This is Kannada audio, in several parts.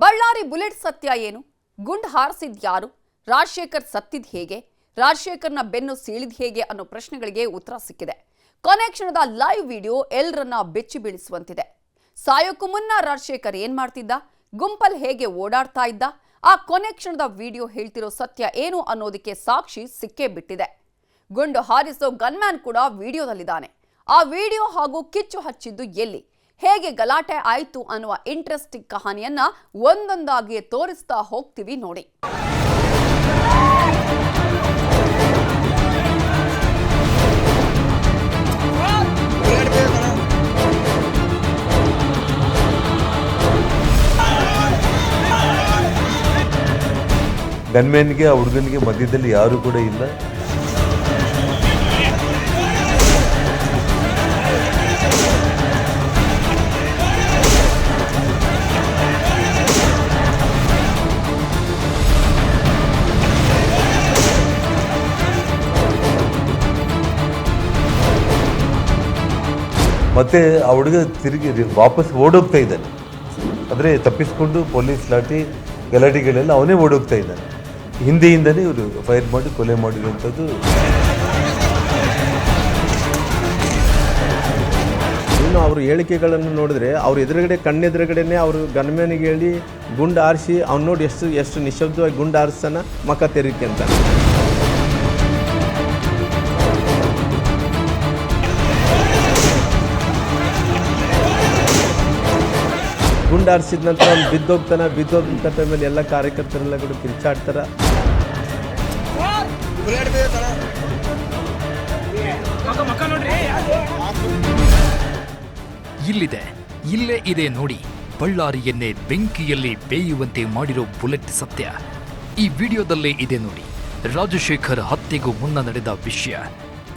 ಬಳ್ಳಾರಿ ಬುಲೆಟ್ ಸತ್ಯ ಏನು? ಗುಂಡು ಹಾರಿಸಿದ ಯಾರು? ರಾಜಶೇಖರ್ ಸತ್ತಿದ್ ಹೇಗೆ? ರಾಜಶೇಖರ್ನ ಬೆನ್ನು ಸೀಳಿದ್ ಹೇಗೆ ಅನ್ನೋ ಪ್ರಶ್ನೆಗಳಿಗೆ ಉತ್ತರ ಸಿಕ್ಕಿದೆ. ಕೊನೆ ಕ್ಷಣದ ಲೈವ್ ವಿಡಿಯೋ ಎಲ್ಲರನ್ನ ಬೆಚ್ಚಿ ಬೀಳಿಸುವಂತಿದೆ. ಸಾಯೋಕ್ಕೂ ಮುನ್ನ ರಾಜಶೇಖರ್ ಏನ್ ಮಾಡ್ತಿದ್ದ? ಗುಂಪಲ್ಲಿ ಹೇಗೆ ಓಡಾಡ್ತಾ ಇದ್ದ? ಆ ಕೊನೆ ಕ್ಷಣದ ವಿಡಿಯೋ ಹೇಳ್ತಿರೋ ಸತ್ಯ ಏನು ಅನ್ನೋದಕ್ಕೆ ಸಾಕ್ಷಿ ಸಿಕ್ಕೇ ಬಿಟ್ಟಿದೆ. ಗುಂಡು ಹಾರಿಸೋ ಗನ್ಮ್ಯಾನ್ ಕೂಡ ವಿಡಿಯೋದಲ್ಲಿದ್ದಾನೆ. ಆ ವಿಡಿಯೋ ಹಾಗೂ ಕಿಚ್ಚು ಹಚ್ಚಿದ್ದು ಎಲ್ಲಿ, ಹೇಗೆ ಗಲಾಟೆ ಆಯಿತು ಅನ್ನುವ ಇಂಟ್ರೆಸ್ಟಿಂಗ್ ಕಹಾನಿಯನ್ನ ಒಂದೊಂದಾಗಿ ತೋರಿಸ್ತಾ ಹೋಗ್ತೀವಿ ನೋಡಿ. ಗನ್ಮ್ಯಾನ್ಗೆ ಆ ಹುಡುಗನಿಗೆ ಮಧ್ಯದಲ್ಲಿ ಯಾರು ಕೂಡ ಇಲ್ಲ. ಮತ್ತೆ ಆ ಹುಡುಗ ತಿರುಗಿ ವಾಪಸ್ ಓಡೋಗ್ತಾ ಇದ್ದಾನೆ. ಅಂದರೆ ತಪ್ಪಿಸ್ಕೊಂಡು ಪೊಲೀಸ್ ಲಾಠಿ ಗಲಾಟೆಗಳೆಲ್ಲ ಅವನೇ ಓಡೋಗ್ತಾ ಇದ್ದಾನೆ. ಹಿಂದೆಯಿಂದನೇ ಇವರು ಫೈರ್ ಮಾಡಿ ಕೊಲೆ ಮಾಡಿರುವಂಥದ್ದು. ಇನ್ನು ಅವ್ರ ಹೇಳಿಕೆಗಳನ್ನು ನೋಡಿದ್ರೆ ಅವ್ರ ಎದುರುಗಡೆ ಕಣ್ಣೆದುರುಗಡೆನೆ ಅವರು ಗನ್ಮ್ಯಾನಿಗೆ ಹೇಳಿ ಗುಂಡು ಆರಿಸಿ ಅವ್ನು ನೋಡಿ ಎಷ್ಟು ನಿಶಬ್ದವಾಗಿ ಗುಂಡು ಆರಿಸ್ತಾನ ಮಕ್ಕ ತೆರಿಕೆ ಅಂತ. ಗುಂಡು ಆರಿಸಿದ ನಂತರ ಅವ್ನು ಬಿದ್ದೋದಂಥ ಟೈಮಲ್ಲಿ ಎಲ್ಲ ಕಾರ್ಯಕರ್ತರೆಲ್ಲ ಕೂಡ ಕಿರ್ಚಾಡ್ತಾರೆ. ಇಲ್ಲೇ ಇದೆ ನೋಡಿ, ಬಳ್ಳಾರಿಯನ್ನೇ ಬೆಂಕಿಯಲ್ಲಿ ಬೇಯುವಂತೆ ಮಾಡಿರೋ ಬುಲೆಟ್ ಸತ್ಯ. ಈ ವಿಡಿಯೋದಲ್ಲೇ ಇದೆ ನೋಡಿ ರಾಜಶೇಖರ್ ಹತ್ಯೆಗೂ ಮುನ್ನ ನಡೆದ ವಿಷಯ.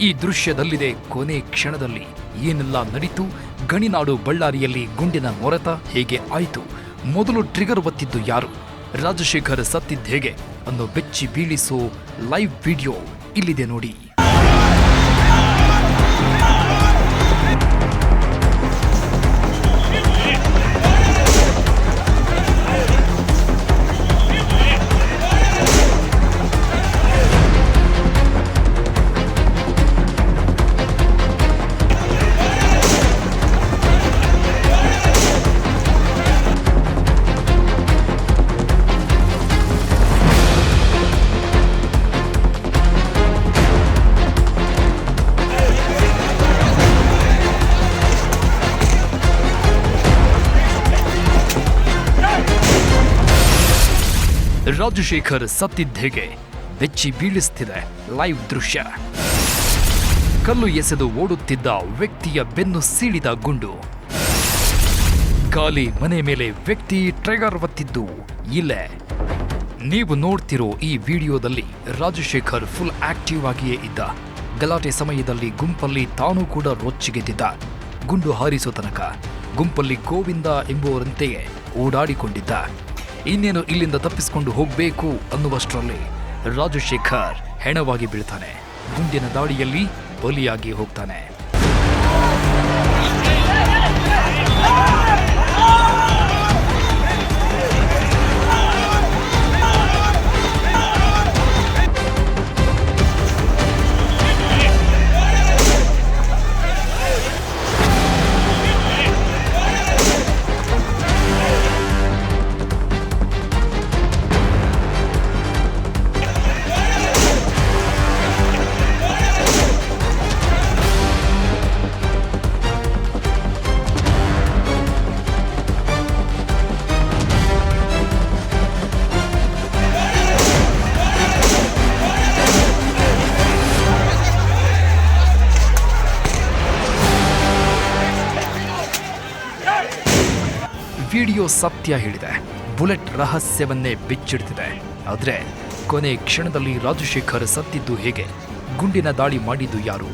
ಈ ದೃಶ್ಯದಲ್ಲಿದೆ ಕೊನೆ ಕ್ಷಣದಲ್ಲಿ ಏನೆಲ್ಲ ನಡೀತು, ಗಣಿನಾಡು ಬಳ್ಳಾರಿಯಲ್ಲಿ ಗುಂಡಿನ ಮೊರೆತ ಹೇಗೆ ಆಯಿತು, ಮೊದಲು ಟ್ರಿಗರ್ ಒತ್ತಿದ್ದು ಯಾರು, ರಾಜಶೇಖರ್ ಸತ್ತಿದ್ದ ಹೇಗೆ ಅನ್ನೋ ಬೆಚ್ಚಿ ಬೀಳಿಸೋ ಲೈವ್ ವಿಡಿಯೋ ಇಲ್ಲಿದೆ ನೋಡಿ. ರಾಜಶೇಖರ್ ಸತ್ತಿದ್ದ ಹೇಗೆ ಬೆಚ್ಚಿ ಬೀಳಿಸ್ತಿದೆ ಲೈವ್ ದೃಶ್ಯ. ಕಲ್ಲು ಎಸೆದು ಓಡುತ್ತಿದ್ದ ವ್ಯಕ್ತಿಯ ಬೆನ್ನು ಸೀಳಿದ ಗುಂಡು, ಖಾಲಿ ಮನೆ ಮೇಲೆ ವ್ಯಕ್ತಿ ಟ್ರಿಗರ್ ಒತ್ತಿದ್ದು ಇಲ್ಲೇ. ನೀವು ನೋಡ್ತಿರೋ ಈ ವಿಡಿಯೋದಲ್ಲಿ ರಾಜಶೇಖರ್ ಫುಲ್ ಆಕ್ಟಿವ್ ಆಗಿಯೇ ಇದ್ದ. ಗಲಾಟೆ ಸಮಯದಲ್ಲಿ ಗುಂಪಲ್ಲಿ ತಾನೂ ಕೂಡ ರೊಚ್ಚಿಗೆದ್ದಿದ್ದ. ಗುಂಡು ಹಾರಿಸೋ ತನಕ ಗುಂಪಲ್ಲಿ ಗೋವಿಂದ ಎಂಬುವರಂತೆಯೇ ಓಡಾಡಿಕೊಂಡಿದ್ದ. ಇನ್ನೇನು ಇಲ್ಲಿಂದ ತಪ್ಪಿಸಿಕೊಂಡು ಹೋಗಬೇಕು ಅನ್ನುವಷ್ಟರಲ್ಲಿ ರಾಜಶೇಖರ್ ಹೆಣವಾಗಿ ಬೀಳ್ತಾನೆ. ಗುಂಡಿನ ದಾಳಿಯಲ್ಲಿ ಬಲಿಯಾಗಿ ಹೋಗ್ತಾನೆ. ವಿಡಿಯೋ ಸತ್ಯ ಹೇಳಿದೆ, ಬುಲೆಟ್ ರಹಸ್ಯವನ್ನೇ ಬಿಚ್ಚಿಡ್ತಿದೆ. ಆದರೆ ಕೊನೆ ಕ್ಷಣದಲ್ಲಿ ರಾಜಶೇಖರ್ ಸತ್ತಿದ್ದು ಹೇಗೆ, ಗುಂಡಿನ ದಾಳಿ ಮಾಡಿದ್ದು ಯಾರು,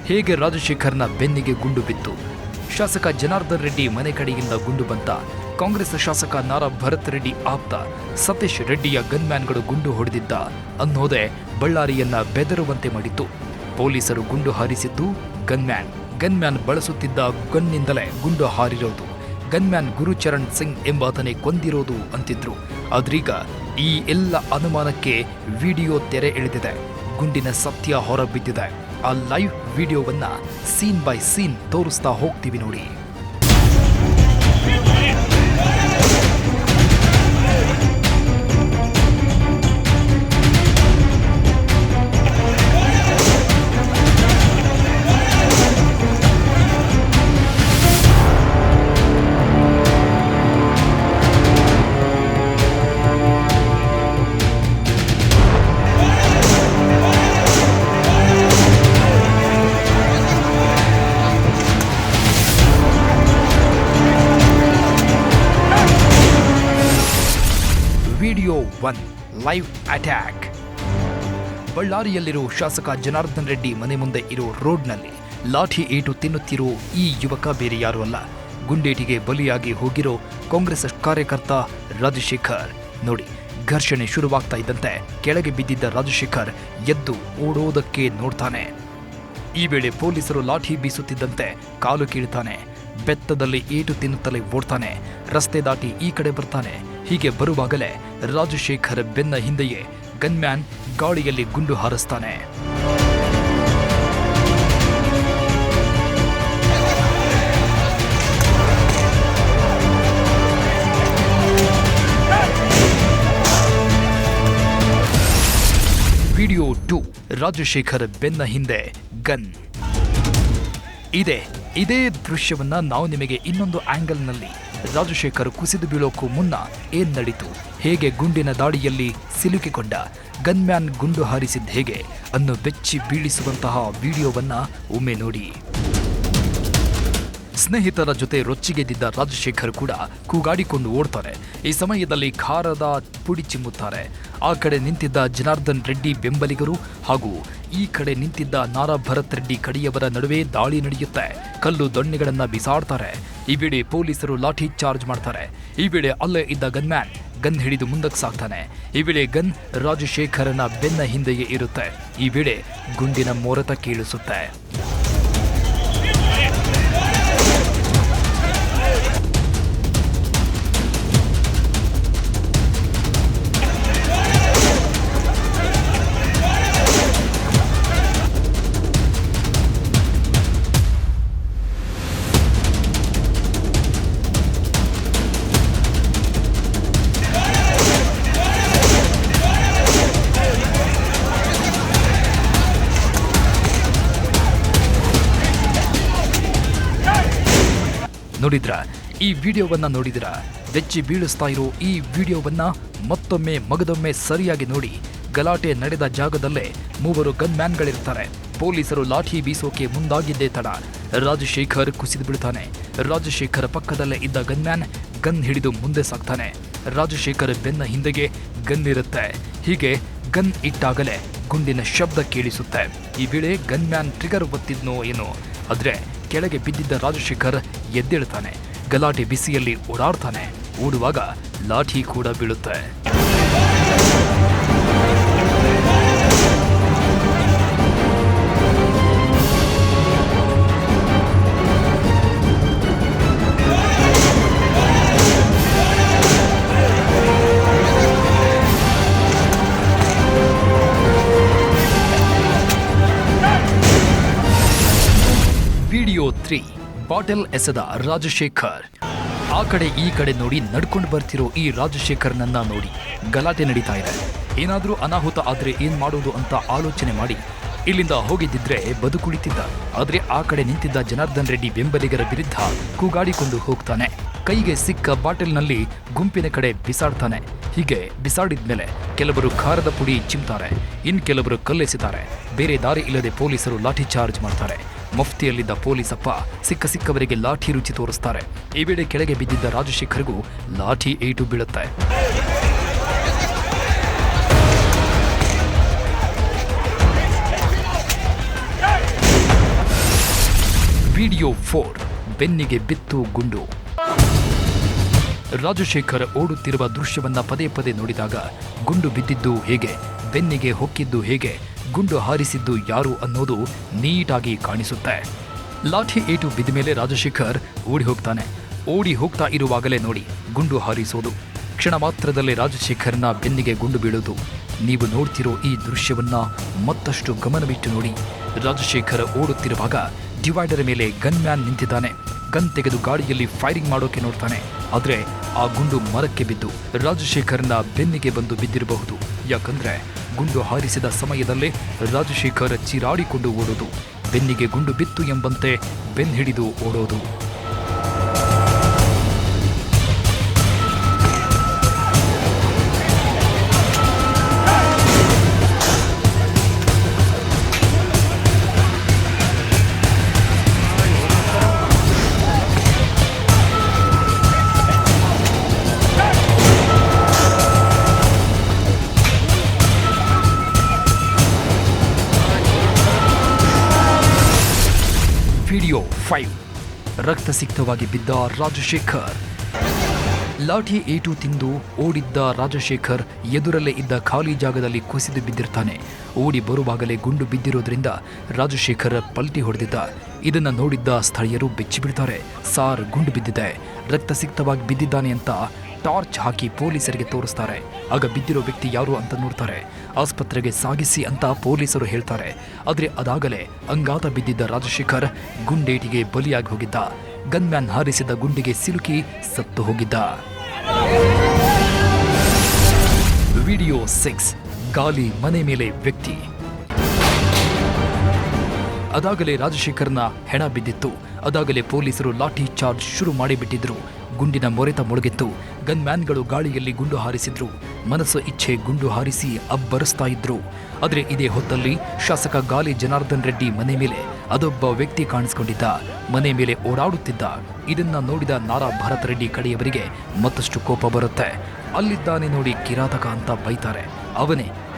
ಹೇಗೆ ರಾಜಶೇಖರ್ನ ಬೆನ್ನಿಗೆ ಗುಂಡು ಬಿತ್ತು, ಶಾಸಕ ಜನಾರ್ದನ್ ರೆಡ್ಡಿ ಮನೆ ಕಡೆಯಿಂದ ಗುಂಡು ಬಂತ, ಕಾಂಗ್ರೆಸ್ ಶಾಸಕ ನಾರಾ ಭರತ್ ರೆಡ್ಡಿ ಆಪ್ತ ಸತೀಶ್ ರೆಡ್ಡಿಯ ಗನ್ಮ್ಯಾನ್ಗಳು ಗುಂಡು ಹೊಡೆದಿದ್ದ ಅನ್ನೋದೇ ಬಳ್ಳಾರಿಯನ್ನ ಬೆದರುವಂತೆ ಮಾಡಿತ್ತು. ಪೊಲೀಸರು ಗುಂಡು ಹಾರಿಸಿದ್ದು ಗನ್ಮ್ಯಾನ್ ಬಳಸುತ್ತಿದ್ದ ಗನ್ನಿಂದಲೇ ಗುಂಡು ಹಾರಿರೋದು. ಗನ್ಮ್ಯಾನ್ ಗುರುಚರಣ್ ಸಿಂಗ್ ಎಂಬಾತನೇ ಕೊಂದಿರೋದು ಅಂತಿದ್ರು. ಆದ್ರೀಗ ಈ ಎಲ್ಲ ಅನುಮಾನಕ್ಕೆ ವಿಡಿಯೋ ತೆರೆ ಎಳೆದಿದೆ. ಗುಂಡಿನ ಸತ್ಯ ಹೊರಬಿದ್ದಿದೆ. ಆ ಲೈವ್ ವಿಡಿಯೋವನ್ನ ಸೀನ್ ಬೈ ಸೀನ್ ತೋರಿಸ್ತಾ ಹೋಗ್ತೀವಿ ನೋಡಿ. Video 1 live attack. ಬಳ್ಳಾರಿಯಲ್ಲಿರೋ ಶಾಸಕ ಜನಾರ್ದನ್ ರೆಡ್ಡಿ ಮನೆ ಮುಂದೆ ಇರೋ ರೋಡ್ನಲ್ಲಿ ಲಾಠಿ ಏಟು ತಿನ್ನುತ್ತಿರೋ ಈ ಯುವಕ ಬೇರೆ ಯಾರೂ ಅಲ್ಲ, ಗುಂಡೇಟಿಗೆ ಬಲಿಯಾಗಿ ಹೋಗಿರೋ ಕಾಂಗ್ರೆಸ್ ಕಾರ್ಯಕರ್ತ ರಾಜಶೇಖರ್. ನೋಡಿ, ಘರ್ಷಣೆ ಶುರುವಾಗ್ತಾ ಇದ್ದಂತೆ ಕೆಳಗೆ ಬಿದ್ದಿದ್ದ ರಾಜಶೇಖರ್ ಎದ್ದು ಓಡೋದಕ್ಕೆ ನೋಡ್ತಾನೆ. ಈ ವೇಳೆ ಪೊಲೀಸರು ಲಾಠಿ ಬೀಸುತ್ತಿದ್ದಂತೆ ಕಾಲು ಕೀಳ್ತಾನೆ. ಬೆತ್ತದಲ್ಲಿ ಏಟು ತಿನ್ನುತ್ತಲೇ ಓಡ್ತಾನೆ. ರಸ್ತೆ ದಾಟಿ ಈ ಕಡೆ ಬರ್ತಾನೆ. ಹೀಗೆ ಬರುವಾಗಲೇ ರಾಜಶೇಖರ್ ಬೆನ್ನ ಹಿಂದೆಯೇ ಗನ್ಮ್ಯಾನ್ ಗಾಳಿಯಲ್ಲಿ ಗುಂಡು ಹಾರಿಸ್ತಾನೆ. ವಿಡಿಯೋ 2 ರಾಜಶೇಖರ್ ಬೆನ್ನ ಹಿಂದೆ ಗನ್. ಇದೇ ದೃಶ್ಯವನ್ನ ನಾವು ನಿಮಗೆ ಇನ್ನೊಂದು ಆಂಗಲ್ನಲ್ಲಿ ರಾಜಶೇಖರ್ ಕುಸಿದು ಬೀಳೋಕ್ಕೂ ಮುನ್ನ ಏನ್ ನಡೀತು, ಹೇಗೆ ಗುಂಡಿನ ದಾಳಿಯಲ್ಲಿ ಸಿಲುಕಿಕೊಂಡ, ಗನ್ಮ್ಯಾನ್ ಗುಂಡು ಹಾರಿಸಿದ್ದು ಹೇಗೆ ಅನ್ನು ಬೆಚ್ಚಿ ಬೀಳಿಸುವಂತಹ ವಿಡಿಯೋವನ್ನ ಒಮ್ಮೆ ನೋಡಿ. ಸ್ನೇಹಿತರ ಜೊತೆ ರೊಚ್ಚಿಗೆದ್ದಿದ್ದ ರಾಜಶೇಖರ್ ಕೂಡ ಕೂಗಾಡಿಕೊಂಡು ಓಡ್ತಾರೆ. ಈ ಸಮಯದಲ್ಲಿ ಖಾರದ ಪುಡಿ ಚಿಮ್ಮುತ್ತಾರೆ. ಆ ಕಡೆ ನಿಂತಿದ್ದ ಜನಾರ್ದನ್ ರೆಡ್ಡಿ ಬೆಂಬಲಿಗರು ಹಾಗೂ ಈ ಕಡೆ ನಿಂತಿದ್ದ ನಾರಾ ಭರತ್ ರೆಡ್ಡಿ ಕಡಿಯವರ ನಡುವೆ ದಾಳಿ ನಡೆಯುತ್ತೆ. ಕಲ್ಲು ದೊಣ್ಣೆಗಳನ್ನ ಬಿಸಾಡ್ತಾರೆ. ಈ ವೇಳೆ ಪೊಲೀಸರು ಲಾಠಿ ಚಾರ್ಜ್ ಮಾಡ್ತಾರೆ. ಈ ವೇಳೆ ಅಲ್ಲೇ ಇದ್ದ ಗನ್ಮ್ಯಾನ್ ಗನ್ ಹಿಡಿದು ಮುಂದಕ್ಕೆ ಸಾಗ್ತಾನೆ. ಈ ವೇಳೆ ಗನ್ ರಾಜಶೇಖರನ ಬೆನ್ನ ಹಿಂದೆಯೇ ಇರುತ್ತೆ. ಈ ವೇಳೆ ಗುಂಡಿನ ಮೊರೆತ ಕೇಳಿಸುತ್ತೆ. ನೋಡಿದ್ರ, ಈ ವಿಡಿಯೋವನ್ನ ನೋಡಿದ್ರ, ಬೆಚ್ಚಿ ಬೀಳಿಸ್ತಾ ಇರೋ ಈ ವಿಡಿಯೋವನ್ನ ಮತ್ತೊಮ್ಮೆ ಮಗದೊಮ್ಮೆ ಸರಿಯಾಗಿ ನೋಡಿ. ಗಲಾಟೆ ನಡೆದ ಜಾಗದಲ್ಲೇ ಮೂವರು ಗನ್ಮ್ಯಾನ್ಗಳಿರ್ತಾರೆ. ಪೊಲೀಸರು ಲಾಠಿ ಬೀಸೋಕೆ ಮುಂದಾಗಿದ್ದೇ ತಡ ರಾಜಶೇಖರ್ ಕುಸಿದು ಬೀಳ್ತಾನೆ. ರಾಜಶೇಖರ್ ಪಕ್ಕದಲ್ಲೇ ಇದ್ದ ಗನ್ಮ್ಯಾನ್ ಗನ್ ಹಿಡಿದು ಮುಂದೆ ಸಾಗ್ತಾನೆ. ರಾಜಶೇಖರ್ ಬೆನ್ನ ಹಿಂದೆಗೆ ಗನ್ ಇರುತ್ತೆ. ಹೀಗೆ ಗನ್ ಇಟ್ಟಾಗಲೇ ಗುಂಡಿನ ಶಬ್ದ ಕೇಳಿಸುತ್ತೆ. ಈ ವೇಳೆ ಗನ್ಮ್ಯಾನ್ ಟ್ರಿಗರ್ ಒತ್ತಿದ್ನೋ ಏನೋ, ಆದ್ರೆ ಕೆಳಗೆ ಬಿದ್ದಿದ್ದ ರಾಜಶೇಖರ್ ಎದ್ದೇಳ್ತಾನೆ. ಗಲಾಟೆ ಬಿಸಿಯಲ್ಲಿ ಓಡಾಡ್ತಾನೆ. ಓಡುವಾಗ ಲಾಠಿ ಕೂಡ ಬೀಳುತ್ತೆ. ವಿಡಿಯೋ 3 ಬಾಟಲ್ ಎಸೆದ ರಾಜಶೇಖರ್. ಆ ಕಡೆ ಈ ಕಡೆ ನೋಡಿ ನಡ್ಕೊಂಡು ಬರ್ತಿರೋ ಈ ರಾಜಶೇಖರ್ನನ್ನ ನೋಡಿ. ಗಲಾಟೆ ನಡೀತಾ ಇದೆ. ಏನಾದರೂ ಅನಾಹುತ ಆದ್ರೆ ಏನ್ ಮಾಡೋದು ಅಂತ ಆಲೋಚನೆ ಮಾಡಿ ಇಲ್ಲಿಂದ ಹೋಗಿದ್ದಿದ್ರೆ ಬದುಕುಳಿತಿದ್ದ. ಆದ್ರೆ ಆ ಕಡೆ ನಿಂತಿದ್ದ ಜನಾರ್ದನ್ ರೆಡ್ಡಿ ಬೆಂಬಲಿಗರ ವಿರುದ್ಧ ಕೂಗಾಡಿಕೊಂಡು ಹೋಗ್ತಾನೆ. ಕೈಗೆ ಸಿಕ್ಕ ಬಾಟಲ್ನಲ್ಲಿ ಗುಂಪಿನ ಕಡೆ ಬಿಸಾಡ್ತಾನೆ. ಹೀಗೆ ಬಿಸಾಡಿದ್ಮೇಲೆ ಕೆಲವರು ಖಾರದ ಪುಡಿ ಚಿಮ್ತಾರೆ, ಇನ್ ಕೆಲವರು ಕಲ್ಲೆಸೆತಾರೆ. ಬೇರೆ ದಾರಿ ಇಲ್ಲದೆ ಪೊಲೀಸರು ಲಾಠಿ ಚಾರ್ಜ್ ಮಾಡ್ತಾರೆ. ಮಫ್ತಿಯಲ್ಲಿದ್ದ ಪೊಲೀಸಪ್ಪ ಸಿಕ್ಕವರಿಗೆ ಲಾಠಿ ರುಚಿ ತೋರಿಸ್ತಾರೆ. ಈ ವೇಳೆ ಕೆಳಗೆ ಬಿದ್ದಿದ್ದ ರಾಜಶೇಖರ್ಗೂ ಲಾಠಿ ಏಟು ಬೀಳುತ್ತೆ. ವಿಡಿಯೋ 4 ಬೆನ್ನಿಗೆ ಬಿತ್ತು ಗುಂಡು. ರಾಜಶೇಖರ್ ಓಡುತ್ತಿರುವ ದೃಶ್ಯವನ್ನ ಪದೇ ಪದೇ ನೋಡಿದಾಗ ಗುಂಡು ಬಿದ್ದಿದ್ದು ಹೇಗೆ, ಬೆನ್ನಿಗೆ ಹೊಕ್ಕಿದ್ದು ಹೇಗೆ, ಗುಂಡು ಹಾರಿಸಿದ್ದು ಯಾರು ಅನ್ನೋದು ನೀಟಾಗಿ ಕಾಣಿಸುತ್ತೆ. ಲಾಠಿ ಏಟು ಬಿದ್ದ ಮೇಲೆ ರಾಜಶೇಖರ್ ಓಡಿ ಹೋಗ್ತಾನೆ. ಓಡಿ ಹೋಗ್ತಾ ಇರುವಾಗಲೇ ನೋಡಿ ಗುಂಡು ಹಾರಿಸೋದು. ಕ್ಷಣ ಮಾತ್ರದಲ್ಲೇ ರಾಜಶೇಖರ್ನ ಬೆನ್ನಿಗೆ ಗುಂಡು ಬೀಳೋದು. ನೀವು ನೋಡ್ತಿರೋ ಈ ದೃಶ್ಯವನ್ನ ಮತ್ತಷ್ಟು ಗಮನವಿಟ್ಟು ನೋಡಿ. ರಾಜಶೇಖರ್ ಓಡುತ್ತಿರುವಾಗ ಡಿವೈಡರ್ ಮೇಲೆ ಗನ್ ಮ್ಯಾನ್ ನಿಂತಿದ್ದಾನೆ. ಗನ್ ತೆಗೆದು ಗಾಡಿಯಲ್ಲಿ ಫೈರಿಂಗ್ ಮಾಡೋಕೆ ನೋಡ್ತಾನೆ. ಆದ್ರೆ ಆ ಗುಂಡು ಮರಕ್ಕೆ ಬಿದ್ದು ರಾಜಶೇಖರ್ನ ಬೆನ್ನಿಗೆ ಬಂದು ಬಿದ್ದಿರಬಹುದು. ಯಾಕಂದ್ರೆ ಗುಂಡು ಹಾರಿಸಿದ ಸಮಯದಲ್ಲೇ ರಾಜಶೇಖರ್ ಚೀರಾಡಿಕೊಂಡು ಓಡೋದು. ಬೆನ್ನಿಗೆ ಗುಂಡು ಬಿತ್ತು ಎಂಬಂತೆ ಬೆನ್ ಹಿಡಿದು ಓಡೋದು. ವಿಡಿಯೋ 5. ರಕ್ತಸಿಕ್ತವಾಗಿ ಬಿದ್ದ ರಾಜಶೇಖರ್. ಲಾಠಿ ಏಟು ತಿಂದು ಓಡಿದ್ದ ರಾಜಶೇಖರ್ ಎದುರಲ್ಲೇ ಇದ್ದ ಖಾಲಿ ಜಾಗದಲ್ಲಿ ಕುಸಿದು ಬಿದ್ದಿರ್ತಾನೆ. ಓಡಿ ಬರುವಾಗಲೇ ಗುಂಡು ಬಿದ್ದಿರೋದ್ರಿಂದ ರಾಜಶೇಖರ್ ಪಲ್ಟಿ ಹೊಡೆದಿದ್ದ. ಇದನ್ನ ನೋಡಿದ್ದ ಸ್ಥಳೀಯರು ಬೆಚ್ಚಿ ಬಿಡ್ತಾರೆ. ಸಾರ್ ಗುಂಡು ಬಿದ್ದಿದೆ, ರಕ್ತಸಿಕ್ತವಾಗಿ ಬಿದ್ದಿದ್ದಾನೆ ಅಂತ ಟಾರ್ಚ್ ಹಾಕಿ ಪೊಲೀಸರಿಗೆ ತೋರಿಸ್ತಾರೆ. ಆಗ ಬಿದ್ದಿರೋ ವ್ಯಕ್ತಿ ಯಾರು ಅಂತ ನೋಡ್ತಾರೆ. ಆಸ್ಪತ್ರೆಗೆ ಸಾಗಿಸಿ ಅಂತ ಪೊಲೀಸರು ಹೇಳ್ತಾರೆ. ಆದರೆ ಅದಾಗಲೇ ಅಂಗಾತ ಬಿದ್ದಿದ್ದ ರಾಜಶೇಖರ್ ಗುಂಡೇಟಿಗೆ ಬಲಿಯಾಗಿ ಹೋಗಿದ್ದ. ಗನ್ಮ್ಯಾನ್ ಹಾರಿಸಿದ ಗುಂಡಿಗೆ ಸಿಲುಕಿ ಸತ್ತು ಹೋಗಿದ್ದ. ವಿಡಿಯೋ 6. ಗಾಲಿ ಮನೆ ಮೇಲೆ ವ್ಯಕ್ತಿ. ಅದಾಗಲೇ ರಾಜಶೇಖರ್ನ ಹೆಣ ಬಿದ್ದಿತ್ತು. ಅದಾಗಲೇ ಪೊಲೀಸರು ಲಾಠಿ ಚಾರ್ಜ್ ಶುರು ಮಾಡಿಬಿಟ್ಟಿದ್ರು. ಗುಂಡಿನ ಮೊರೆತ ಮೊಳಗಿತ್ತು. ಗನ್ಮ್ಯಾನ್ಗಳು ಗಾಳಿಯಲ್ಲಿ ಗುಂಡು ಹಾರಿಸಿದ್ರು. ಮನಸ್ಸು ಇಚ್ಛೆ ಗುಂಡು ಹಾರಿಸಿ ಅಬ್ಬರಿಸ್ತಾ ಇದ್ರು. ಆದರೆ ಇದೇ ಹೊತ್ತಲ್ಲಿ ಶಾಸಕ ಗಾಲಿ ಜನಾರ್ದನ್ ರೆಡ್ಡಿ ಮನೆ ಮೇಲೆ ಅದೊಬ್ಬ ವ್ಯಕ್ತಿ ಕಾಣಿಸಿಕೊಂಡಿದ್ದ. ಮನೆ ಮೇಲೆ ಓಡಾಡುತ್ತಿದ್ದ. ಇದನ್ನ ನೋಡಿದ ನಾರಾ ಭರತ್ ರೆಡ್ಡಿ ಕಡೆಯವರಿಗೆ ಮತ್ತಷ್ಟು ಕೋಪ ಬರುತ್ತೆ. ಅಲ್ಲಿದ್ದಾನೆ ನೋಡಿ ಕಿರಾತಕ ಅಂತ ಬೈತಾರೆ.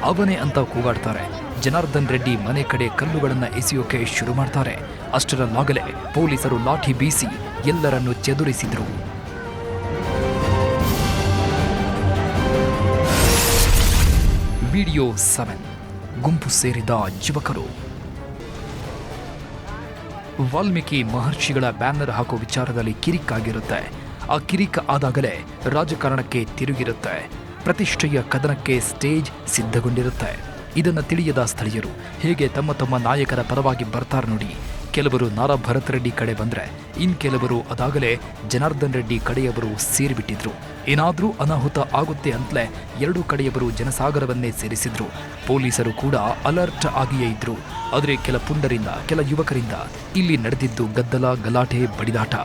ಅವನೇ ಅಂತ ಕೂಗಾಡ್ತಾರೆ. ಜನಾರ್ದನ್ ರೆಡ್ಡಿ ಮನೆ ಕಡೆ ಕಲ್ಲುಗಳನ್ನ ಎಸೆಯೋಕೆ ಶುರು ಮಾಡ್ತಾರೆ. ಅಷ್ಟರಲ್ಲಾಗಲೇ ಪೊಲೀಸರು ಲಾಠಿ ಬೀಸಿ ಎಲ್ಲರನ್ನು ಚೆದುರಿಸಿದ್ರು. ವಿಡಿಯೋ 7. ಗುಂಪು ಸೇರಿದ ಯುವಕರು. ವಾಲ್ಮೀಕಿ ಮಹರ್ಷಿಗಳ ಬ್ಯಾನರ್ ಹಾಕೋ ವಿಚಾರದಲ್ಲಿ ಕಿರಿಕಾಗಿರುತ್ತೆ. ಆ ಕಿರಿಕ ಆದಾಗಲೇ ರಾಜಕಾರಣಕ್ಕೆ ತಿರುಗಿರುತ್ತೆ. ಪ್ರತಿಷ್ಠೆಯ ಕದನಕ್ಕೆ ಸ್ಟೇಜ್ ಸಿದ್ಧಗೊಂಡಿರುತ್ತೆ. ಇದನ್ನು ತಿಳಿಯದ ಸ್ಥಳೀಯರು ಹೇಗೆ ತಮ್ಮ ತಮ್ಮ ನಾಯಕರ ಪರವಾಗಿ ಬರ್ತಾರೆ ನೋಡಿ. ಕೆಲವರು ನಾರಾ ಭರತ್ ರೆಡ್ಡಿ ಕಡೆ ಬಂದ್ರೆ ಕೆಲವರು ಅದಾಗಲೇ ಜನಾರ್ದನ್ ರೆಡ್ಡಿ ಕಡೆಯವರು ಸೇರಿಬಿಟ್ಟಿದ್ರು. ಏನಾದ್ರೂ ಅನಾಹುತ ಆಗುತ್ತೆ ಅಂತಲೇ ಎರಡೂ ಕಡೆಯವರು ಜನಸಾಗರವನ್ನೇ ಸೇರಿಸಿದ್ರು. ಪೊಲೀಸರು ಕೂಡ ಅಲರ್ಟ್ ಆಗಿಯೇ ಇದ್ರು. ಆದರೆ ಕೆಲ ಪುಂಡರಿಂದ, ಕೆಲ ಯುವಕರಿಂದ ಇಲ್ಲಿ ನಡೆದಿದ್ದು ಗದ್ದಲ, ಗಲಾಟೆ, ಬಡಿದಾಟ.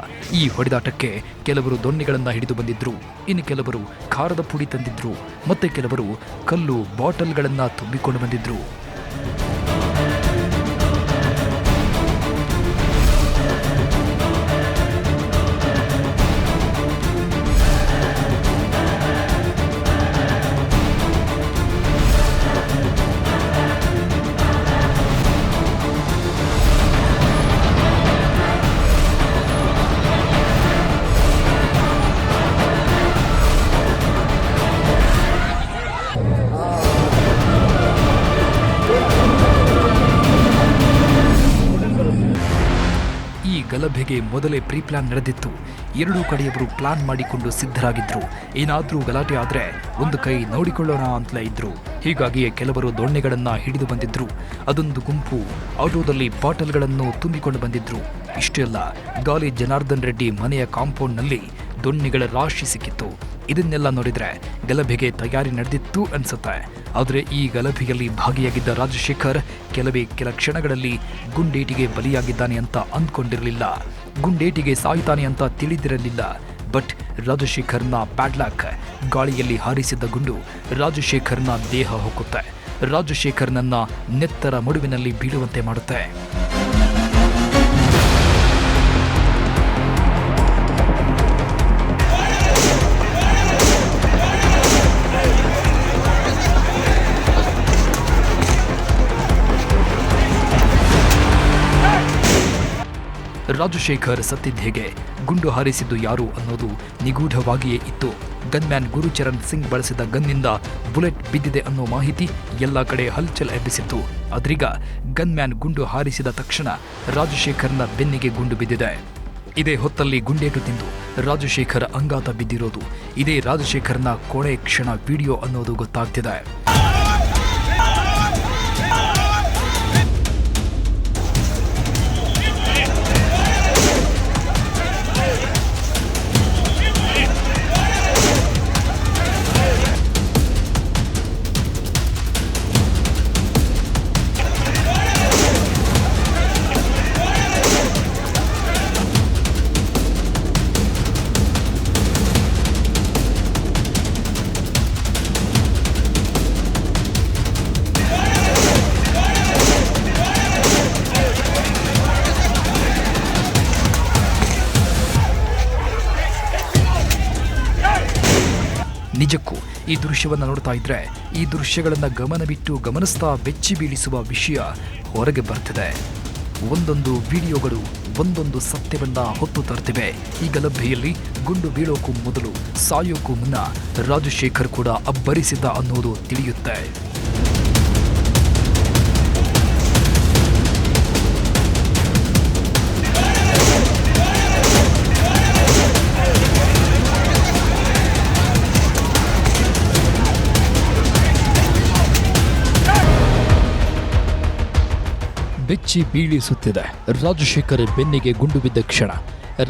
ಈ ಹೊಡೆದಾಟಕ್ಕೆ ಕೆಲವರು ದೊಣ್ಣೆಗಳನ್ನ ಹಿಡಿದು ಬಂದಿದ್ರು. ಇನ್ನು ಕೆಲವರು ಖಾರದ ಪುಡಿ ತಂದಿದ್ರು. ಮತ್ತೆ ಕೆಲವರು ಕಲ್ಲು ಬಾಟಲ್ಗಳನ್ನ ತುಂಬಿಕೊಂಡು ಬಂದಿದ್ರು. ಗಲಭೆಗೆ ಮೊದಲೇ ಪ್ರೀ ಪ್ಲಾನ್ ನಡೆದಿತ್ತು. ಎರಡೂ ಕಡೆಯವರು ಪ್ಲಾನ್ ಮಾಡಿಕೊಂಡು ಸಿದ್ಧರಾಗಿದ್ರು. ಏನಾದ್ರೂ ಗಲಾಟೆ ಆದ್ರೆ ಒಂದು ಕೈ ನೋಡಿಕೊಳ್ಳೋಣ ಅಂತಲೇ ಇದ್ರು. ಹೀಗಾಗಿಯೇ ಕೆಲವರು ದೊಣ್ಣೆಗಳನ್ನ ಹಿಡಿದು ಬಂದಿದ್ರು. ಅದೊಂದು ಗುಂಪು ಆಟೋದಲ್ಲಿ ಬಾಟಲ್ಗಳನ್ನು ತುಂಬಿಕೊಂಡು ಬಂದಿದ್ರು. ಇಷ್ಟೇ ಅಲ್ಲ, ಗಾಲಿ ಜನಾರ್ದನ್ ರೆಡ್ಡಿ ಮನೆಯ ಕಾಂಪೌಂಡ್ನಲ್ಲಿ ದೊಣ್ಣೆಗಳ ರಾಶಿ ಸಿಕ್ಕಿತ್ತು. ಇದನ್ನೆಲ್ಲ ನೋಡಿದ್ರೆ ಗಲಭೆಗೆ ತಯಾರಿ ನಡೆದಿತ್ತು ಅನ್ಸುತ್ತೆ. ಆದರೆ ಈ ಗಲಭೆಯಲ್ಲಿ ಭಾಗಿಯಾಗಿದ್ದ ರಾಜಶೇಖರ್ ಕೆಲ ಕ್ಷಣಗಳಲ್ಲಿ ಗುಂಡೇಟಿಗೆ ಬಲಿಯಾಗಿದ್ದಾನೆ ಅಂತ ಅಂದ್ಕೊಂಡಿರಲಿಲ್ಲ. ಗುಂಡೇಟಿಗೆ ಸಾಯ್ತಾನೆ ಅಂತ ತಿಳಿದಿರಲಿಲ್ಲ. ಬಟ್ ರಾಜಶೇಖರ್ನ ಪ್ಯಾಡ್ಲಾಕ್, ಗಾಳಿಯಲ್ಲಿ ಹಾರಿಸಿದ್ದ ಗುಂಡು ರಾಜಶೇಖರ್ನ ದೇಹ ಹೊಕ್ಕುತ್ತೆ. ರಾಜಶೇಖರ್ನನ್ನ ನೆತ್ತರ ಮಡುವಿನಲ್ಲಿ ಬೀಳುವಂತೆ ಮಾಡುತ್ತೆ. ರಾಜಶೇಖರ್ ಸತ್ತಿದ್ದ ಹೇಗೆ, ಗುಂಡು ಹಾರಿಸಿದ್ದು ಯಾರು ಅನ್ನೋದು ನಿಗೂಢವಾಗಿಯೇ ಇತ್ತು. ಗನ್ಮ್ಯಾನ್ ಗುರುಚರಣ್ ಸಿಂಗ್ ಬಳಸಿದ ಗನ್ನಿಂದ ಬುಲೆಟ್ ಬಿದ್ದಿದೆ ಅನ್ನೋ ಮಾಹಿತಿ ಎಲ್ಲ ಕಡೆ ಹಲ್ಚಲ್ ಎಬ್ಬಿಸಿತ್ತು. ಆದ್ರೀಗ ಗನ್ಮ್ಯಾನ್ ಗುಂಡು ಹಾರಿಸಿದ ತಕ್ಷಣ ರಾಜಶೇಖರ್ನ ಬೆನ್ನಿಗೆ ಗುಂಡು ಬಿದ್ದಿದೆ. ಇದೇ ಹೊತ್ತಲ್ಲಿ ಗುಂಡೇಟು ತಿಂದು ರಾಜಶೇಖರ್ ಅಂಗಾತ ಬಿದ್ದಿರೋದು ಇದೇ ರಾಜಶೇಖರ್ನ ಕೊನೆ ಕ್ಷಣ ವಿಡಿಯೋ ಅನ್ನೋದು ಗೊತ್ತಾಗ್ತಿದೆ. ನಿಜಕ್ಕೂ ಈ ದೃಶ್ಯವನ್ನು ನೋಡ್ತಾ ಇದ್ರೆ ಈ ದೃಶ್ಯಗಳನ್ನು ಗಮನವಿಟ್ಟು ಗಮನಿಸ್ತಾ ಬೆಚ್ಚಿ ಬೀಳಿಸುವ ವಿಷಯ ಹೊರಗೆ ಬರ್ತಿದೆ. ಒಂದೊಂದು ವಿಡಿಯೋಗಳು ಒಂದೊಂದು ಸತ್ಯವನ್ನ ಹೊತ್ತು ತರ್ತಿವೆ. ಈ ಗಲಭೆಯಲ್ಲಿ ಗುಂಡು ಬೀಳೋಕ್ಕೂ ಮೊದಲು ಸಾಯೋಕ್ಕೂ ಮುನ್ನ ರಾಜಶೇಖರ್ ಕೂಡ ಅಬ್ಬರಿಸಿದ್ದ ಅನ್ನೋದು ತಿಳಿಯುತ್ತೆ. ಬೆಚ್ಚಿ ಬೀಳಿಸುತ್ತಿದೆ. ರಾಜಶೇಖರ್ ಬೆನ್ನಿಗೆ ಗುಂಡು ಬಿದ್ದ ಕ್ಷಣ,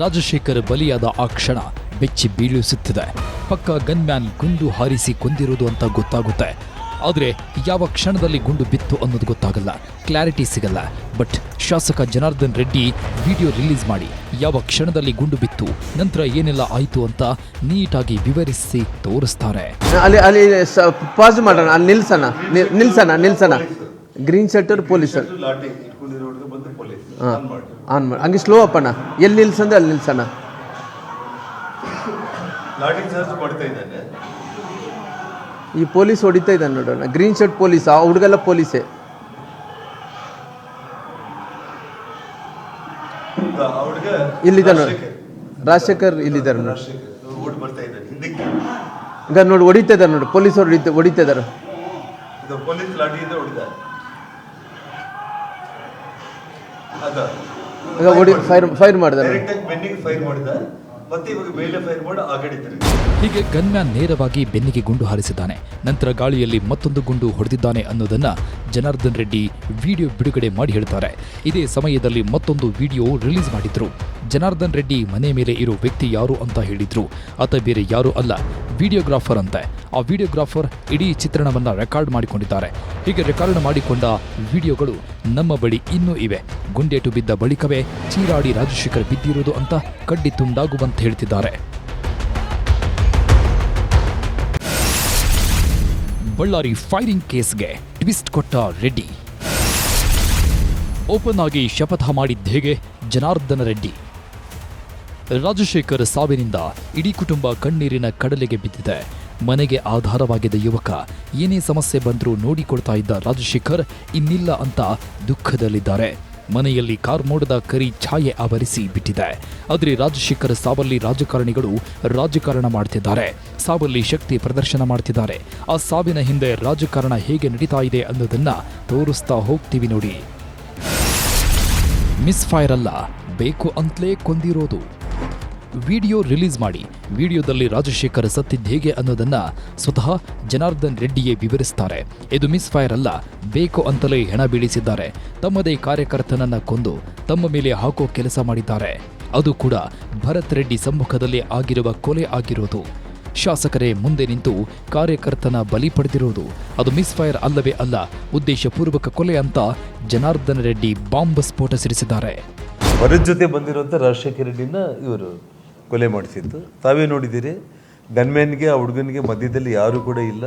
ರಾಜಶೇಖರ್ ಬಲಿಯಾದ ಆ ಕ್ಷಣ ಬೆಚ್ಚಿ ಬೀಳಿಸುತ್ತಿದೆ. ಪಕ್ಕ ಗನ್ಮ್ಯಾನ್ ಗುಂಡು ಹಾರಿಸಿ ಕೊಂದಿರೋದು ಅಂತ ಗೊತ್ತಾಗುತ್ತೆ. ಆದರೆ ಯಾವ ಕ್ಷಣದಲ್ಲಿ ಗುಂಡು ಬಿತ್ತು ಅನ್ನೋದು ಗೊತ್ತಾಗಲ್ಲ, ಕ್ಲಾರಿಟಿ ಸಿಗಲ್ಲ. ಬಟ್ ಶಾಸಕ ಜನಾರ್ದನ್ ರೆಡ್ಡಿ ವಿಡಿಯೋ ರಿಲೀಸ್ ಮಾಡಿ ಯಾವ ಕ್ಷಣದಲ್ಲಿ ಗುಂಡು ಬಿತ್ತು, ನಂತರ ಏನೆಲ್ಲ ಆಯಿತು ಅಂತ ನೀಟಾಗಿ ವಿವರಿಸಿ ತೋರಿಸ್ತಾರೆ. ಅಲ್ಲಿ ಪಾಸ್ ಮಾಡೋಣ, ಅಲ್ಲಿ ನಿಲ್ಸನ ಗ್ರೀನ್ ಶರ್ಟರ್ ಪೊಲೀಸ್ ಆನ್ ಮಾಡಿ ಹಂಗೆ ಸ್ಲೋ ಅಪ್ಪಣ್ಣ. ಎಲ್ಲಿ ನಿಲ್ಸಂದ್ರೆ ಅಲ್ಲಿ ನಿಲ್ಸಣ. ಈ ಪೊಲೀಸ್ ಹೊಡಿತಾ ಇದ್ದಾನೆ ನೋಡೋಣ. ಗ್ರೀನ್ ಶರ್ಟ್ ಪೊಲೀಸ್, ಆ ಹುಡುಗೆಲ್ಲ ಪೊಲೀಸೇ. ಇಲ್ಲಿದ್ದಾನೆ ನೋಡಿ ರಾಜಶೇಖರ್, ಇಲ್ಲಿದ್ದಾರೆ ನೋಡಿ. ಈಗ ನೋಡಿ ಹೊಡಿತಾ ಇದ್ದಾರೆ ನೋಡಿ, ಪೊಲೀಸ್ ಹೊಡಿತಾ ಇದ್ದಾರೆ. ಫೈರ್ ಮಾಡಿದ ಹೀಗೆ ಗನ್ಮ್ಯಾನ್ ನೇರವಾಗಿ ಬೆನ್ನಿಗೆ ಗುಂಡು ಹಾರಿಸಿದ್ದಾನೆ. ನಂತರ ಗಾಳಿಯಲ್ಲಿ ಮತ್ತೊಂದು ಗುಂಡು ಹೊಡೆದಿದ್ದಾನೆ ಅನ್ನೋದನ್ನ ಜನಾರ್ದನ್ ರೆಡ್ಡಿ ವಿಡಿಯೋ ಬಿಡುಗಡೆ ಮಾಡಿ ಹೇಳ್ತಾರೆ. ಇದೇ ಸಮಯದಲ್ಲಿ ಮತ್ತೊಂದು ವಿಡಿಯೋ ರಿಲೀಸ್ ಮಾಡಿದ್ರು. ಜನಾರ್ದನ್ ರೆಡ್ಡಿ ಮನೆ ಮೇಲೆ ಇರೋ ವ್ಯಕ್ತಿ ಯಾರು ಅಂತ ಹೇಳಿದ್ರು. ಆತ ಬೇರೆ ಯಾರು ಅಲ್ಲ, ವಿಡಿಯೋಗ್ರಾಫರ್ ಅಂತೆ. ಆ ವಿಡಿಯೋಗ್ರಾಫರ್ ಇಡೀ ಚಿತ್ರಣವನ್ನ ರೆಕಾರ್ಡ್ ಮಾಡಿಕೊಂಡಿದ್ದಾರೆ. ಹೀಗೆ ರೆಕಾರ್ಡ್ ಮಾಡಿಕೊಂಡ ವಿಡಿಯೋಗಳು ನಮ್ಮ ಬಳಿ ಇನ್ನೂ ಇವೆ. ಗುಂಡೇಟು ಬಿದ್ದ ಬಳಿಕವೇ ಚೀರಾಡಿ ರಾಜಶೇಖರ್ ಬಿದ್ದಿರುವುದು ಅಂತ ಕಡ್ಡಿ ತುಂಡಾಗುವಂತೆ ಹೇಳ್ತಿದ್ದಾರೆ. ಬಳ್ಳಾರಿ ಫೈರಿಂಗ್ ಕೇಸ್ಗೆ ಟ್ವಿಸ್ಟ್ ಕೊಟ್ಟ ರೆಡ್ಡಿ. ಓಪನ್ ಆಗಿ ಶಪಥ ಮಾಡಿದ್ದೇಗೆ ಜನಾರ್ದನ ರೆಡ್ಡಿ. ರಾಜಶೇಖರ್ ಸಾವಿನಿಂದ ಇಡೀ ಕುಟುಂಬ ಕಣ್ಣೀರಿನ ಕಡಲೆಗೆ ಬಿದ್ದಿದೆ. ಮನೆಗೆ ಆಧಾರವಾಗಿದ್ದ ಯುವಕ ಏನೇ ಸಮಸ್ಯೆ ಬಂದರೂ ನೋಡಿಕೊಳ್ತಾ ಇದ್ದ ರಾಜಶೇಖರ್ ಇನ್ನಿಲ್ಲ ಅಂತ ದುಃಖದಲ್ಲಿದ್ದಾರೆ. ಮನೆಯಲ್ಲಿ ಕಾರ್ಮೋಡದ ಕರಿ ಛಾಯೆ ಆವರಿಸಿ ಬಿಟ್ಟಿದೆ. ಆದರೆ ರಾಜಶೇಖರ್ ಸಾವಲ್ಲಿ ರಾಜಕಾರಣಿಗಳು ರಾಜಕಾರಣ ಮಾಡ್ತಿದ್ದಾರೆ, ಸಾವಲ್ಲಿ ಶಕ್ತಿ ಪ್ರದರ್ಶನ ಮಾಡ್ತಿದ್ದಾರೆ. ಆ ಸಾವಿನ ಹಿಂದೆ ರಾಜಕಾರಣ ಹೇಗೆ ನಡೀತಾ ಇದೆ ಅನ್ನೋದನ್ನ ತೋರಿಸ್ತಾ ಹೋಗ್ತೀವಿ ನೋಡಿ. ಮಿಸ್ ಫೈರ್ ಅಲ್ಲ, ಬೇಕು ಅಂತಲೇ ಕೊಂದಿರೋದು. ವಿಡಿಯೋ ರಿಲೀಸ್ ಮಾಡಿ ವಿಡಿಯೋದಲ್ಲಿ ರಾಜಶೇಖರ್ ಸತ್ತಿದ್ದು ಹೇಗೆ ಅನ್ನೋದನ್ನ ಸ್ವತಃ ಜನಾರ್ದನ್ ರೆಡ್ಡಿಯೇ ವಿವರಿಸ್ತಾರೆ. ಇದು ಮಿಸ್ ಫೈರ್ ಅಲ್ಲ, ಬೇಕು ಅಂತಲೇ ಹೆಣ ಬೀಳಿಸಿದ್ದಾರೆ. ತಮ್ಮದೇ ಕಾರ್ಯಕರ್ತನನ್ನ ಕೊಂದು ತಮ್ಮ ಮೇಲೆ ಹಾಕೋ ಕೆಲಸ ಮಾಡಿದ್ದಾರೆ. ಅದು ಕೂಡ ಭರತ್ ರೆಡ್ಡಿ ಸಮ್ಮುಖದಲ್ಲಿ ಆಗಿರುವ ಕೊಲೆ ಆಗಿರೋದು. ಶಾಸಕರೇ ಮುಂದೆ ನಿಂತು ಕಾರ್ಯಕರ್ತನ ಬಲಿ ಪಡೆದಿರೋದು. ಅದು ಮಿಸ್ ಫೈರ್ ಅಲ್ಲವೇ ಅಲ್ಲ, ಉದ್ದೇಶಪೂರ್ವಕ ಕೊಲೆ ಅಂತ ಜನಾರ್ದನ್ ರೆಡ್ಡಿ ಬಾಂಬ್ ಸ್ಫೋಟ ಸಿಡಿಸಿದ್ದಾರೆ. ಭರತ್ ಜೊತೆ ಬಂದಿರುವಂಥ ರಾಜಶೇಖರ್ ರೆಡ್ಡಿನ ಇವರು ಕೊಲೆ ಮಾಡಿಸಿದ್ದು ತಾವೇ ನೋಡಿದ್ದೀರಿ. ಗನ್ಮ್ಯಾನ್ಗೆ ಆ ಹುಡುಗನಿಗೆ ಮಧ್ಯದಲ್ಲಿ ಯಾರೂ ಕೂಡ ಇಲ್ಲ.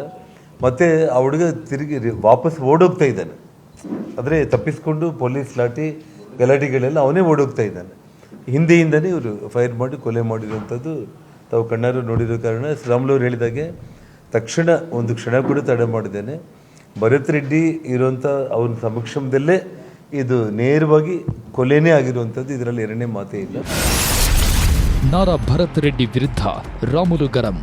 ಮತ್ತು ಆ ಹುಡುಗ ತಿರುಗಿ ವಾಪಸ್ ಓಡೋಗ್ತಾ ಇದ್ದಾನೆ. ಆದರೆ ತಪ್ಪಿಸ್ಕೊಂಡು ಪೊಲೀಸ್ ಲಾಠಿ ಗಲಾಟೆಗಳೆಲ್ಲ ಅವನೇ ಓಡೋಗ್ತಾ ಇದ್ದಾನೆ. ಹಿಂದೆಯಿಂದನೇ ಇವರು ಫೈರ್ ಮಾಡಿ ಕೊಲೆ ಮಾಡಿರುವಂಥದ್ದು ತಾವು ಕಣ್ಣಾರು ನೋಡಿರೋ ಕಾರಣ ಶ್ರೀರಾಮುಲು ಹೇಳಿದಾಗೆ ತಕ್ಷಣ ಒಂದು ಕ್ಷಣ ಕೂಡ ತಡೆ ಮಾಡಿದ್ದೇನೆ. ಭರತ್ ರೆಡ್ಡಿ ಇರುವಂಥ ಅವನ ಸಮಕ್ಷಮದಲ್ಲೇ ಇದು ನೇರವಾಗಿ ಕೊಲೆನೇ ಆಗಿರುವಂಥದ್ದು, ಇದರಲ್ಲಿ ಎರಡನೇ ಮಾತೇ ಇಲ್ಲ. ನಾರಾ ಭರತ್ ರೆಡ್ಡಿ ವಿರುದ್ಧ ರಾಮುಲು ಗರಂ.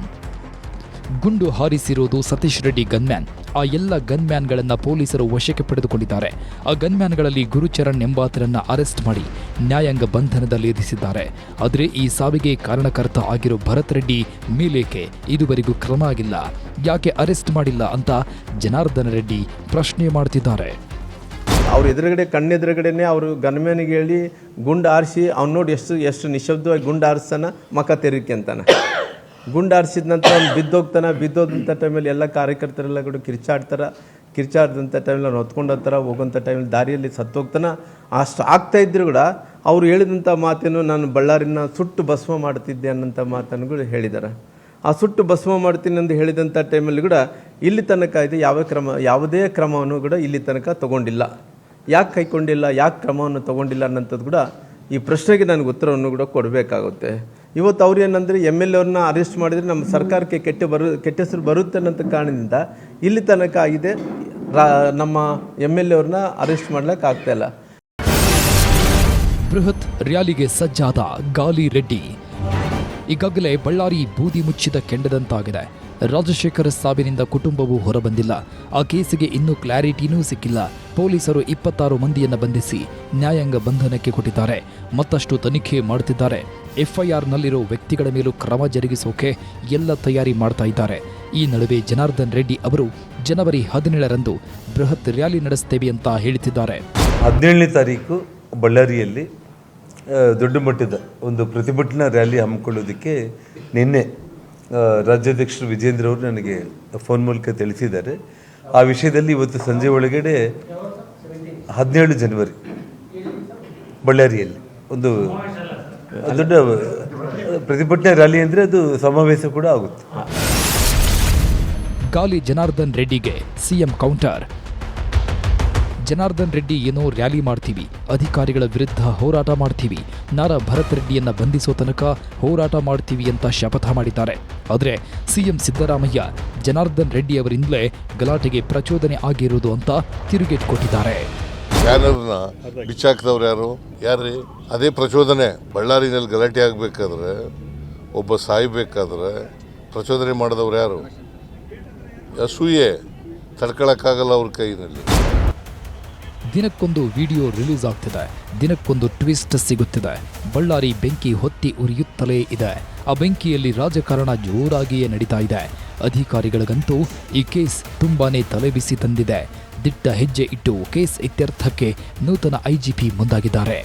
ಗುಂಡು ಹಾರಿಸಿರೋದು ಸತೀಶ್ ರೆಡ್ಡಿ ಗನ್ಮ್ಯಾನ್. ಆ ಎಲ್ಲ ಗನ್ಮ್ಯಾನ್ಗಳನ್ನು ಪೊಲೀಸರು ವಶಕ್ಕೆ ಪಡೆದುಕೊಂಡಿದ್ದಾರೆ. ಆ ಗನ್ಮ್ಯಾನ್ಗಳಲ್ಲಿ ಗುರುಚರಣ್ ಎಂಬಾತನನ್ನ ಅರೆಸ್ಟ್ ಮಾಡಿ ನ್ಯಾಯಾಂಗ ಬಂಧನದಲ್ಲಿ ಇರಿಸಿದ್ದಾರೆ. ಆದರೆ ಈ ಸಾವಿಗೆ ಕಾರಣಕರ್ತ ಆಗಿರೋ ಭರತ್ ರೆಡ್ಡಿ ಮೇಲೇಕೆ ಇದುವರೆಗೂ ಕ್ರಮ ಆಗಿಲ್ಲ, ಯಾಕೆ ಅರೆಸ್ಟ್ ಮಾಡಿಲ್ಲ ಅಂತ ಜನಾರ್ದನ ರೆಡ್ಡಿ ಪ್ರಶ್ನೆ ಮಾಡ್ತಿದ್ದಾರೆ. ಅವ್ರ ಎದುರುಗಡೆ ಕಣ್ಣೆದುರುಗಡೆನೆ ಅವರು ಗನ್ಮ್ಯಾನಿಗೆ ಹೇಳಿ ಗುಂಡು ಆರಿಸಿ ಅವ್ನು ನೋಡಿ ಎಷ್ಟು ನಿಶಬ್ದವಾಗಿ ಗುಂಡು ಆರಿಸ್ತಾನ, ಮಕ್ಕ ತೆರಿಕೆ ಅಂತಾನೆ. ಗುಂಡು ಆರಿಸಿದ ನಂತರ ಅವ್ನು ಬಿದ್ದೋದಂಥ ಟೈಮಲ್ಲಿ ಎಲ್ಲ ಕಾರ್ಯಕರ್ತರೆಲ್ಲ ಕೂಡ ಕಿರ್ಚಾಡ್ದಂಥ ಟೈಮಲ್ಲಿ ಅವ್ನು ಹೊತ್ಕೊಂಡು ಹೋಗ್ತಾರೆ, ಹೋಗೋಂಥ ಟೈಮಲ್ಲಿ ದಾರಿಯಲ್ಲಿ ಸತ್ತೋಗ್ತಾನೆ. ಅಷ್ಟು ಆಗ್ತಾ ಇದ್ರು ಕೂಡ ಅವ್ರು ಹೇಳಿದಂಥ ಮಾತೇನು, ನಾನು ಬಳ್ಳಾರಿನ ಸುಟ್ಟು ಭಸ್ಮ ಮಾಡ್ತಿದ್ದೆ ಅನ್ನೋಂಥ ಮಾತನ್ನು ಕೂಡ ಹೇಳಿದ್ದಾರೆ. ಆ ಸುಟ್ಟು ಭಸ್ಮ ಮಾಡ್ತೀನಿ ಅಂತ ಹೇಳಿದಂಥ ಟೈಮಲ್ಲಿ ಕೂಡ ಇಲ್ಲಿ ತನಕ ಇದೆ ಯಾವುದೇ ಕ್ರಮವನ್ನು ಕೂಡ ಇಲ್ಲಿ ತನಕ ತೊಗೊಂಡಿಲ್ಲ. ಯಾಕೆ ಕೈಗೊಂಡಿಲ್ಲ, ಯಾಕೆ ಕ್ರಮವನ್ನು ತೊಗೊಂಡಿಲ್ಲ ಅನ್ನೋಂಥದ್ದು ಕೂಡ ಈ ಪ್ರಶ್ನೆಗೆ ನನಗೆ ಉತ್ತರವನ್ನು ಕೂಡ ಕೊಡಬೇಕಾಗುತ್ತೆ. ಇವತ್ತು ಅವ್ರು ಏನಂದರೆ MLA ಅವ್ರನ್ನ ಅರೆಸ್ಟ್ ಮಾಡಿದರೆ ನಮ್ಮ ಸರ್ಕಾರಕ್ಕೆ ಕೆಟ್ಟ ಹೆಸರು ಬರುತ್ತೆ ಅನ್ನೋಂಥ ಕಾರಣದಿಂದ ಇಲ್ಲಿ ತನಕ ಆಗಿದೆ, ನಮ್ಮ MLA ಅವ್ರನ್ನ ಅರೆಸ್ಟ್ ಮಾಡ್ಲಿಕ್ಕೆ ಆಗ್ತಾಯಿಲ್ಲ. ಬೃಹತ್ ರ್ಯಾಲಿಗೆ ಸಜ್ಜಾದ ಗಾಲಿ ರೆಡ್ಡಿ. ಈಗಾಗಲೇ ಬಳ್ಳಾರಿ ಬೂದಿ ಮುಚ್ಚಿದ ಕೆಂಡದಂತಾಗಿದೆ. ರಾಜಶೇಖರ್ ಸಾವಿನಿಂದ ಕುಟುಂಬವು ಹೊರಬಂದಿಲ್ಲ. ಆ ಕೇಸಿಗೆ ಇನ್ನೂ ಕ್ಲಾರಿಟಿನೂ ಸಿಕ್ಕಿಲ್ಲ. ಪೊಲೀಸರು 26 ಮಂದಿಯನ್ನು ಬಂಧಿಸಿ ನ್ಯಾಯಾಂಗ ಬಂಧನಕ್ಕೆ ಕೊಟ್ಟಿದ್ದಾರೆ. ಮತ್ತಷ್ಟು ತನಿಖೆ ಮಾಡುತ್ತಿದ್ದಾರೆ. FIRನಲ್ಲಿರೋ ವ್ಯಕ್ತಿಗಳ ಮೇಲೂ ಕ್ರಮ ಜರುಗಿಸೋಕೆ ಎಲ್ಲ ತಯಾರಿ ಮಾಡ್ತಾ ಇದ್ದಾರೆ. ಈ ನಡುವೆ ಜನಾರ್ದನ್ ರೆಡ್ಡಿ ಅವರು ಜನವರಿ 17ರಂದು ಬೃಹತ್ ರ್ಯಾಲಿ ನಡೆಸುತ್ತೇವೆ ಅಂತ ಹೇಳ್ತಿದ್ದಾರೆ. 17ನೇ ತಾರೀಕು ಬಳ್ಳಾರಿಯಲ್ಲಿ ದೊಡ್ಡ ಮಟ್ಟದ ಒಂದು ಪ್ರತಿಭಟನಾ ರ್ಯಾಲಿ ಹಮ್ಮಿಕೊಳ್ಳೋದಕ್ಕೆ ನಿನ್ನೆ ರಾಜ್ಯಾಧ್ಯಕ್ಷರು ವಿಜೇಂದ್ರ ಅವರು ನನಗೆ ಫೋನ್ ಮೂಲಕ ತಿಳಿಸಿದ್ದಾರೆ. ಆ ವಿಷಯದಲ್ಲಿ ಇವತ್ತು ಸಂಜೆ ಒಳಗಡೆ 17 ಜನವರಿ ಬಳ್ಳಾರಿಯಲ್ಲಿ ಒಂದು ದೊಡ್ಡ ಪ್ರತಿಭಟನಾ ರ್ಯಾಲಿ ಅಂದರೆ ಅದು ಸಮಾವೇಶ ಕೂಡ ಆಗುತ್ತೆ. ಗಾಲಿ ಜನಾರ್ದನ್ ರೆಡ್ಡಿಗೆ CM ಕೌಂಟರ್. ಜನಾರ್ದನ್ ರೆಡ್ಡಿ ಏನೋ ರ್ಯಾಲಿ ಮಾಡ್ತೀವಿ, ಅಧಿಕಾರಿಗಳ ವಿರುದ್ಧ ಹೋರಾಟ ಮಾಡ್ತೀವಿ, ನಾರ ಭರತ್ ರೆಡ್ಡಿಯನ್ನ ಬಂಧಿಸೋ ತನಕ ಹೋರಾಟ ಮಾಡ್ತೀವಿ ಅಂತ ಶಪಥ ಮಾಡಿದ್ದಾರೆ. ಆದರೆ CM ಸಿದ್ದರಾಮಯ್ಯ ಜನಾರ್ದನ್ ರೆಡ್ಡಿ ಅವರಿಂದಲೇ ಗಲಾಟೆಗೆ ಪ್ರಚೋದನೆ ಆಗಿರುವುದು ಅಂತ ತಿರುಗೇಟು ಕೊಟ್ಟಿದ್ದಾರೆ. ಬ್ಯಾನರ್ನ ಬಿಚ್ಚಾಕ್ದವ್ರು ಯಾರ್ರೀ? ಅದೇ ಪ್ರಚೋದನೆ. ಬಳ್ಳಾರಿನಲ್ಲಿ ಗಲಾಟೆ ಆಗಬೇಕಾದ್ರೆ, ಒಬ್ಬ ಸಾಯ್ಬೇಕಾದ್ರೆ ಪ್ರಚೋದನೆ ಮಾಡಿದವ್ರು ಯಾರು? ಅಸೂಯೆ ತಡ್ಕೊಳಕ್ಕಾಗಲ್ಲ ಅವ್ರ ಕೈನಲ್ಲಿ. ದಿನಕ್ಕೊಂದು ವಿಡಿಯೋ ರಿಲೀಸ್ ಆಗ್ತಿದೆ, ದಿನಕ್ಕೊಂದು ಟ್ವಿಸ್ಟ್ ಸಿಗುತ್ತಿದೆ. ಬಳ್ಳಾರಿ ಬೆಂಕಿ ಹೊತ್ತಿ ಉರಿಯುತ್ತಲೇ ಇದೆ. ಆ ಬೆಂಕಿಯಲ್ಲಿ ರಾಜಕಾರಣ ಜೋರಾಗಿಯೇ ನಡೀತಾ ಇದೆ. ಅಧಿಕಾರಿಗಳಿಗಂತೂ ಈ ಕೇಸ್ ತುಂಬಾನೇ ತಲೆಬಿಸಿ ತಂದಿದೆ. ದಿಟ್ಟ ಹೆಜ್ಜೆ ಇಟ್ಟು ಕೇಸ್ ಇತ್ಯರ್ಥಕ್ಕೆ ನೂತನ IGP ಮುಂದಾಗಿದ್ದಾರೆ.